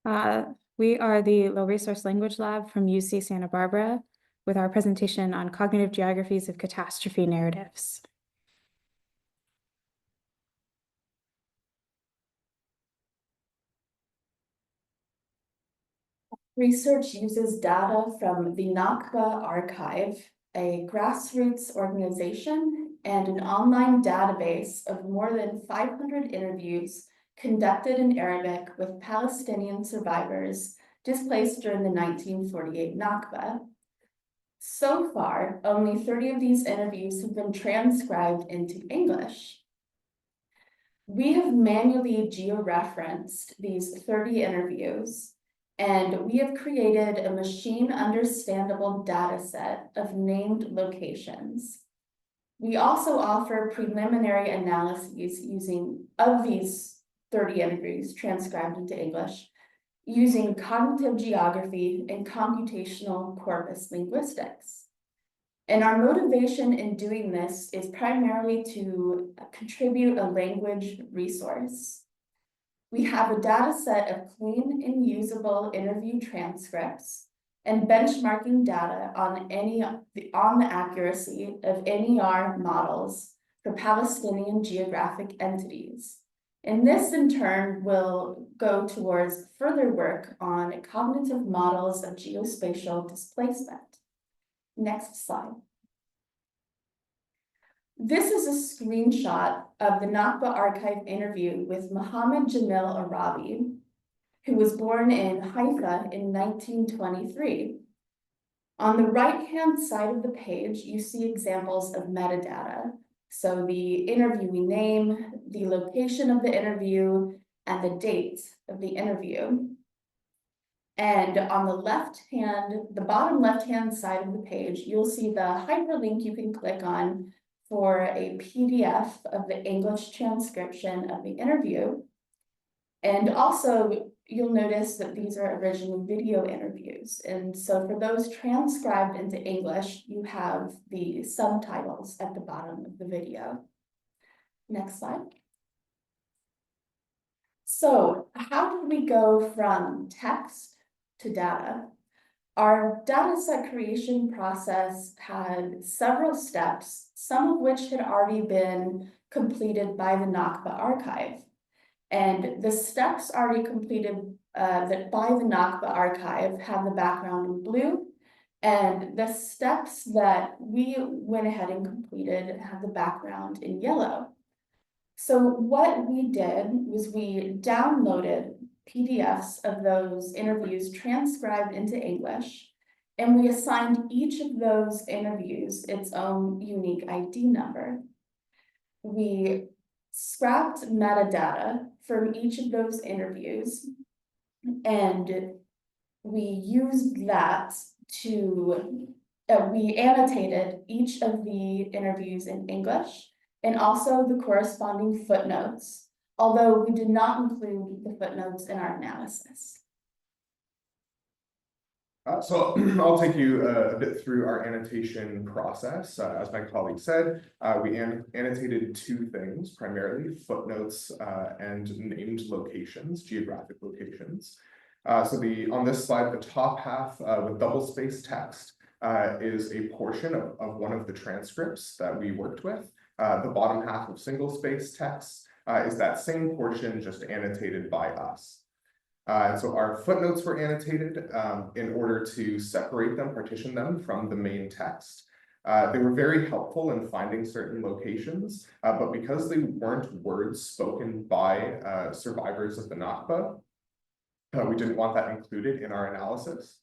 We are the Low Resource Language Lab from UC Santa Barbara with our presentation on cognitive geographies of catastrophe narratives. Research uses data from the Nakba Archive, a grassroots organization and an online database of more than 500 interviews conducted in Arabic with Palestinian survivors displaced during the 1948 Nakba. So far, only 30 of these interviews have been transcribed into English. We have manually georeferenced these 30 interviews, and we have created a machine-understandable data set of named locations. We also offer preliminary analyses of these 30 interviews transcribed into English using cognitive geography and computational corpus linguistics. And our motivation in doing this is primarily to contribute a language resource. We have a data set of clean and usable interview transcripts and benchmarking data on the accuracy of NER models for Palestinian geographic entities. And this in turn will go towards further work on cognitive models of geospatial displacement. Next slide. This is a screenshot of the Nakba Archive interview with Mohammed Jamil Arabi, who was born in Haifa in 1923. On the right-hand side of the page, you see examples of metadata. So the interviewee name, the location of the interview, and the date of the interview. And on the bottom left-hand side of the page, you'll see the hyperlink you can click on for a PDF of the English transcription of the interview. And also, you'll notice that these are originally video interviews. And so for those transcribed into English, you have the subtitles at the bottom of the video. Next slide. So how did we go from text to data? Our dataset creation process had several steps, some of which had already been completed by the Nakba Archive. And the steps already completed by the Nakba Archive have the background in blue, and the steps that we went ahead and completed have the background in yellow. So what we did was we downloaded PDFs of those interviews transcribed into English, and we assigned each of those interviews its own unique ID number. We scrapped metadata from each of those interviews, and we used that to, we annotated each of the interviews in English and also the corresponding footnotes, although we did not include the footnotes in our analysis. So I'll take you a bit through our annotation process. As my colleague said, we annotated two things, primarily footnotes and named locations, geographic locations. On this slide, the top half with double-spaced text is a portion of one of the transcripts that we worked with. The bottom half of single-spaced text is that same portion, just annotated by us. So our footnotes were annotated in order to separate them, partition them from the main text. They were very helpful in finding certain locations, but because they weren't words spoken by survivors of the Nakba, we didn't want that included in our analysis.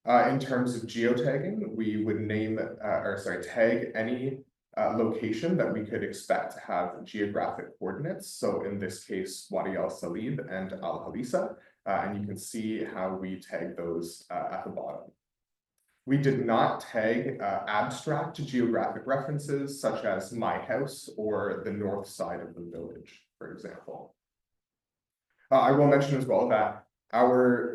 In terms of geotagging, we would tag any location that we could expect to have geographic coordinates. So in this case, Wadi al-Salib and al-Halisa, and you can see how we tag those at the bottom. We did not tag abstract geographic references such as my house or the north side of the village, for example. I will mention as well that our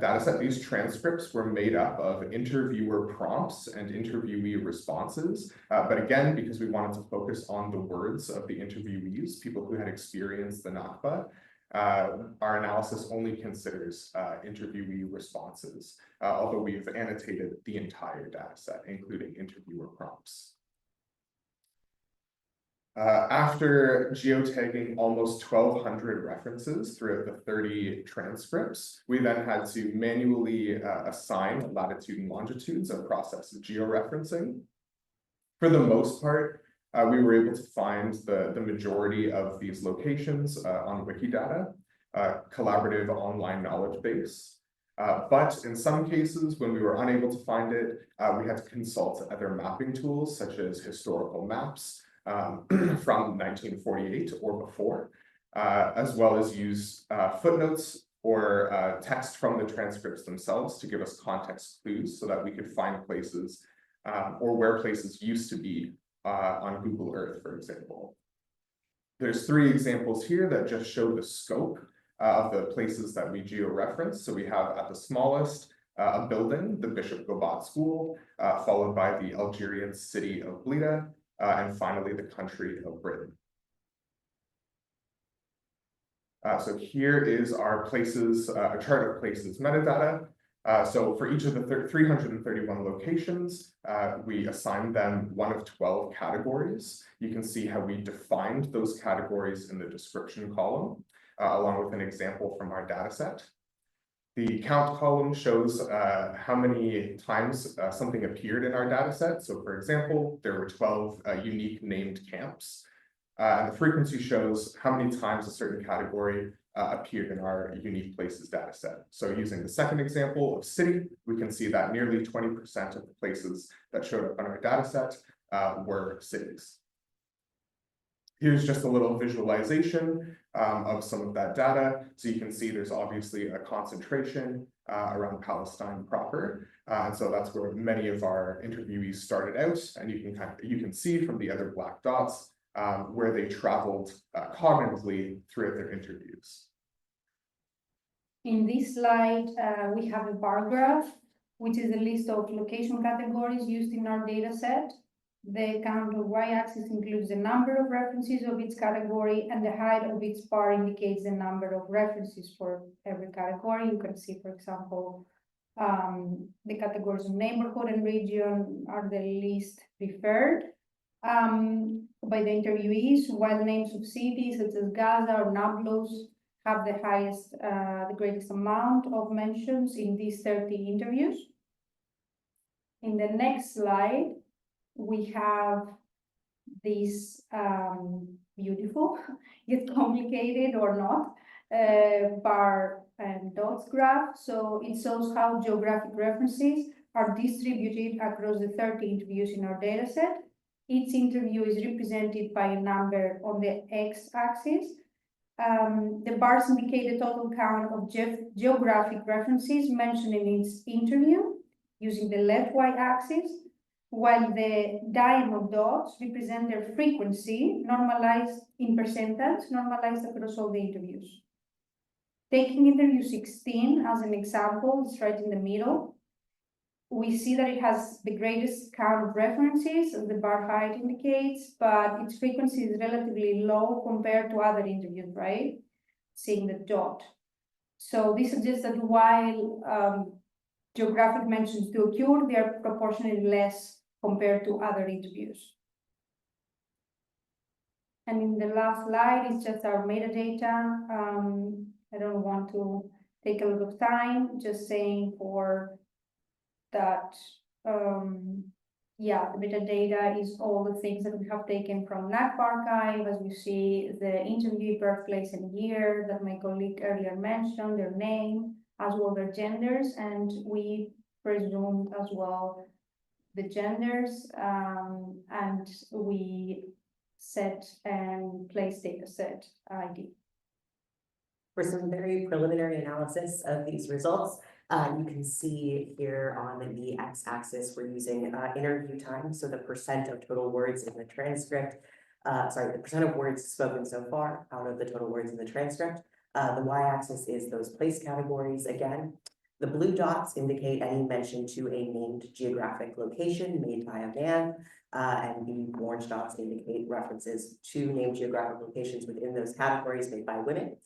dataset, these transcripts were made up of interviewer prompts and interviewee responses. But again, because we wanted to focus on the words of the interviewees, people who had experienced the Nakba, our analysis only considers interviewee responses, although we've annotated the entire data set, including interviewer prompts. After geotagging almost 1,200 references throughout the 30 transcripts, we then had to manually assign latitude and longitudes, a process of georeferencing. For the most part, we were able to find the majority of these locations on Wikidata, collaborative online knowledge base. But in some cases, when we were unable to find it, we had to consult other mapping tools, such as historical maps from 1948 or before, as well as use footnotes or text from the transcripts themselves to give us context clues so that we could find places or where places used to be on Google Earth, for example. There's 3 examples here that just show the scope of the places that we georeference. So we have at the smallest a building, the Bishop Gobat School, followed by the Algerian city of Blida, and finally the country of Britain. So here is our places, a chart of places metadata. So for each of the 331 locations, we assigned them one of 12 categories. You can see how we defined those categories in the description column, along with an example from our data set. The count column shows how many times something appeared in our data set. So for example, there were 12 unique named camps. And the frequency shows how many times a certain category appeared in our unique places data set. So using the second example of city, we can see that nearly 20% of the places that showed up on our data set were cities. Here's just a little visualization of some of that data. So you can see there's obviously a concentration around Palestine proper. And so that's where many of our interviewees started out. And you can see from the other black dots where they traveled cognitively throughout their interviews. In this slide, we have a bar graph, which is a list of location categories used in our data set. The count of y-axis includes the number of references of each category, and the height of each bar indicates the number of references for every category. You can see, for example, the categories of neighborhood and region are the least preferred by the interviewees, while names of cities such as Gaza or Nablus have the highest, the greatest amount of mentions in these 30 interviews. In the next slide, we have this beautiful, yet complicated or not, bar and dots graph. So it shows how geographic references are distributed across the 30 interviews in our data set. Each interview is represented by a number on the x-axis. The bars indicate the total count of geographic references mentioned in each interview using the left y-axis, while the diamond dots represent their frequency normalized in percentage, normalized across all the interviews. Taking interview 16 as an example, it's right in the middle. We see that it has the greatest count of references, as the bar height indicates, but its frequency is relatively low compared to other interviews, right? Seeing the dot. So this suggests that while geographic mentions do occur, they are proportionally less compared to other interviews. And in the last slide, it's just our metadata. I don't want to take a lot of time, just saying for that, yeah, the metadata is all the things that we have taken from Nakba archive, as you see, the interview, birthplace and year that my colleague earlier mentioned, their name, as well their genders, and we presumed as well the genders, and we set and place data set ID. For some very preliminary analysis of these results, you can see here on the x-axis, we're using interview time, so the percent of total words in the transcript, the percent of words spoken so far out of the total words in the transcript. The y-axis is those place categories again. The blue dots indicate any mention to a named geographic location made by a man, and the orange dots indicate references to named geographic locations within those categories made by women.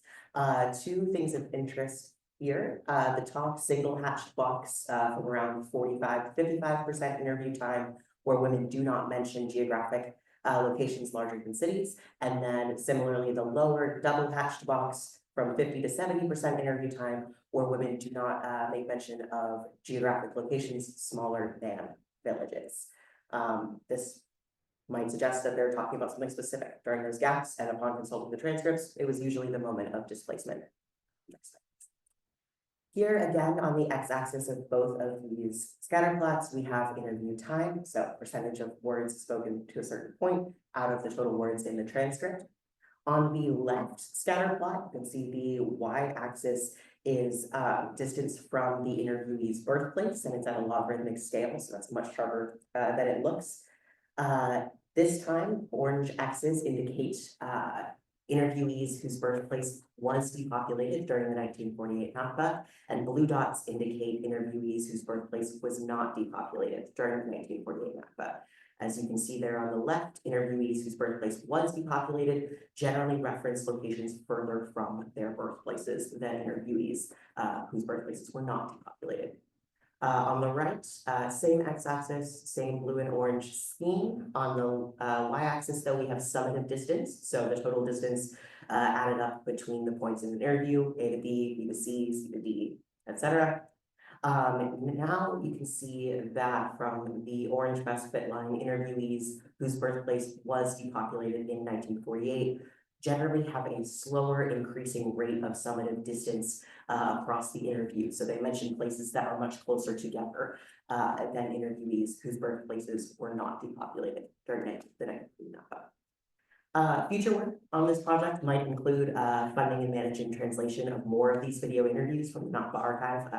Two things of interest here, the top single hatched box from around 45 to 55% interview time, where women do not mention geographic locations larger than cities. And then similarly, the lower double hatched box from 50 to 70% interview time, where women do not make mention of geographic locations smaller than villages. This might suggest that they're talking about something specific during those gaps, and upon consulting the transcripts, it was usually the moment of displacement. Next slide. Here again, on the x-axis of both of these scatter plots, we have interview time, so percentage of words spoken to a certain point out of the total words in the transcript. On the left scatter plot, you can see the y-axis is distance from the interviewee's birthplace, and it's at a logarithmic scale, so that's much sharper than it looks. This time, orange X's indicate interviewees whose birthplace was depopulated during the 1948 Nakba, and blue dots indicate interviewees whose birthplace was not depopulated during the 1948 Nakba. As you can see there on the left, interviewees whose birthplace was depopulated generally reference locations further from their birthplaces than interviewees whose birthplaces were not depopulated. On the right, same x-axis, same blue and orange scheme. On the y-axis, though, we have summative distance. So the total distance added up between the points in an interview, A to B, B to C, C to D, etc. Now you can see that from the orange best fit line, interviewees whose birthplace was depopulated in 1948 generally have a slower increasing rate of summative distance across the interview. So they mention places that are much closer together than interviewees whose birthplaces were not depopulated during the 1948 Nakba. Future work on this project might include funding and managing translation of more of these video interviews from the Nakba archive,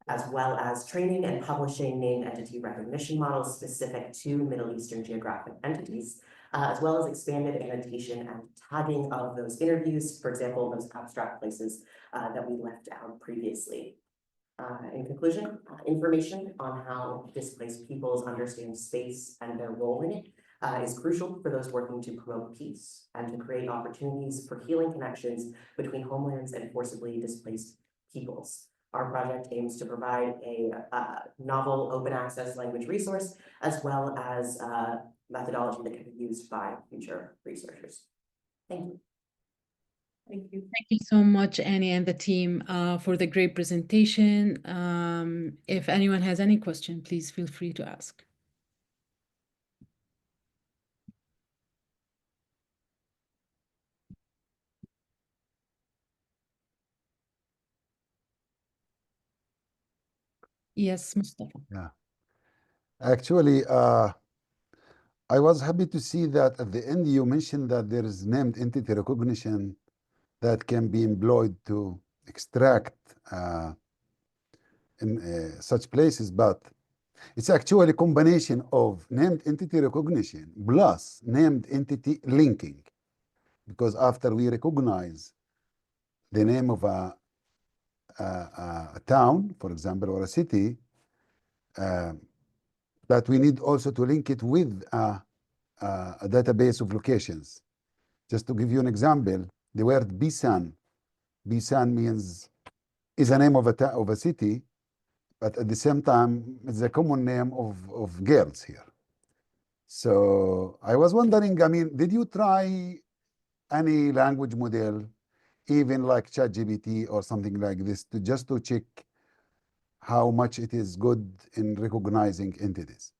as well as training and publishing named entity recognition models specific to Middle Eastern geographic entities, as well as expanded annotation and tagging of those interviews, for example, those abstract places that we left out previously. In conclusion, information on how displaced peoples understand space and their role in it is crucial for those working to promote peace and to create opportunities for healing connections between homelands and forcibly displaced peoples. Our project aims to provide a novel open access language resource, as well as methodology that can be used by future researchers. Thank you. Thank you. Thank you so much, Annie and the team, for the great presentation. If anyone has any question, please feel free to ask. Yes, Mustafa. Yeah. Actually, I was happy to see that at the end you mentioned that there is named entity recognition that can be employed to extract in such places, but it's actually a combination of named entity recognition plus named entity linking, because after we recognize the name of a town, for example, or a city, that we need also to link it with a database of locations. Just to give you an example, the word Bisan means is a name of a city, but at the same time, it's a common name of girls here. So I was wondering, I mean, did you try any language model, even like ChatGPT or something like this, to just to check how much it is good in recognizing entities?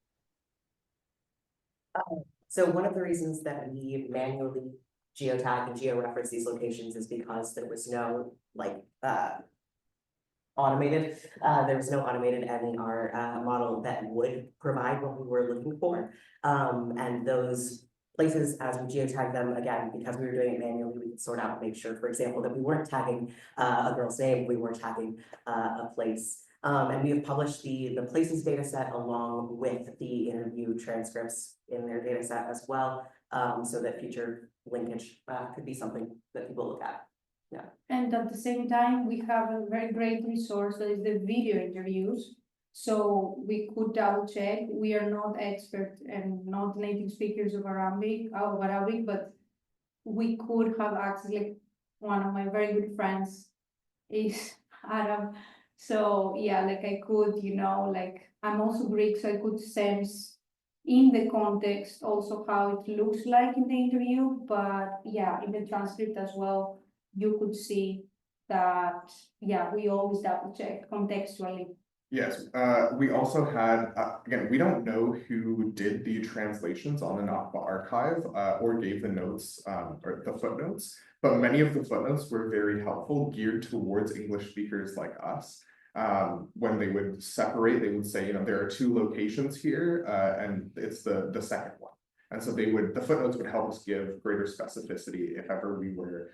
So one of the reasons that we manually geotag and georeference these locations is because there was no automated NER model that would provide what we were looking for. And those places, as we geotag them, again, because we were doing it manually, we could sort out and make sure, for example, that we weren't tagging a girl's name, we were tagging a place. And we have published the places data set along with the interview transcripts in their data set as well, so that future linkage could be something that people look at. Yeah. And at the same time, we have a very great resource that is the video interviews. So we could double check. We are not experts and not native speakers of Arabic, but we could have access, like one of my very good friends is Arab. So yeah, like I could, like I'm also Greek, so I could sense in the context also how it looks like in the interview. But yeah, in the transcript as well, you could see that, yeah, we always double check contextually. Yes, we also had, again, we don't know who did the translations on the Nakba archive or gave the notes or the footnotes, but many of the footnotes were very helpful, geared towards English speakers like us. When they would separate, they would say, there are two locations here, and it's the second one. And so the footnotes would help us give greater specificity if ever we were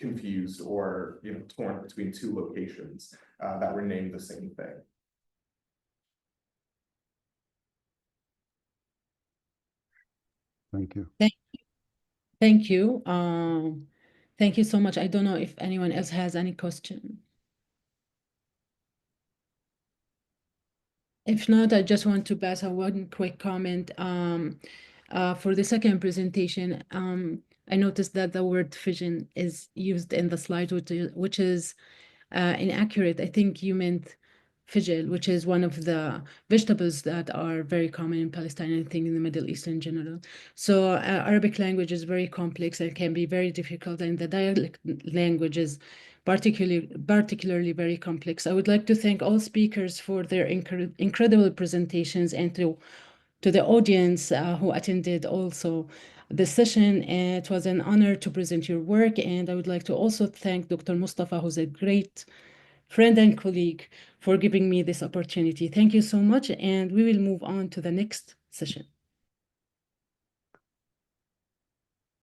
confused or torn between two locations that were named the same thing. Thank you. Thank you. Thank you so much. I don't know if anyone else has any question. If not, I just want to pass one quick comment. For the second presentation, I noticed that the word fission is used in the slide, which is inaccurate. I think you meant fijil, which is one of the vegetables that are very common in Palestine, I think in the Middle East in general. So Arabic language is very complex and can be very difficult, and the dialect language is particularly very complex. I would like to thank all speakers for their incredible presentations, and to the audience who attended also the session. It was an honor to present your work, and I would like to also thank Dr. Mustafa, who's a great friend and colleague, for giving me this opportunity. Thank you so much, and we will move on to the next session.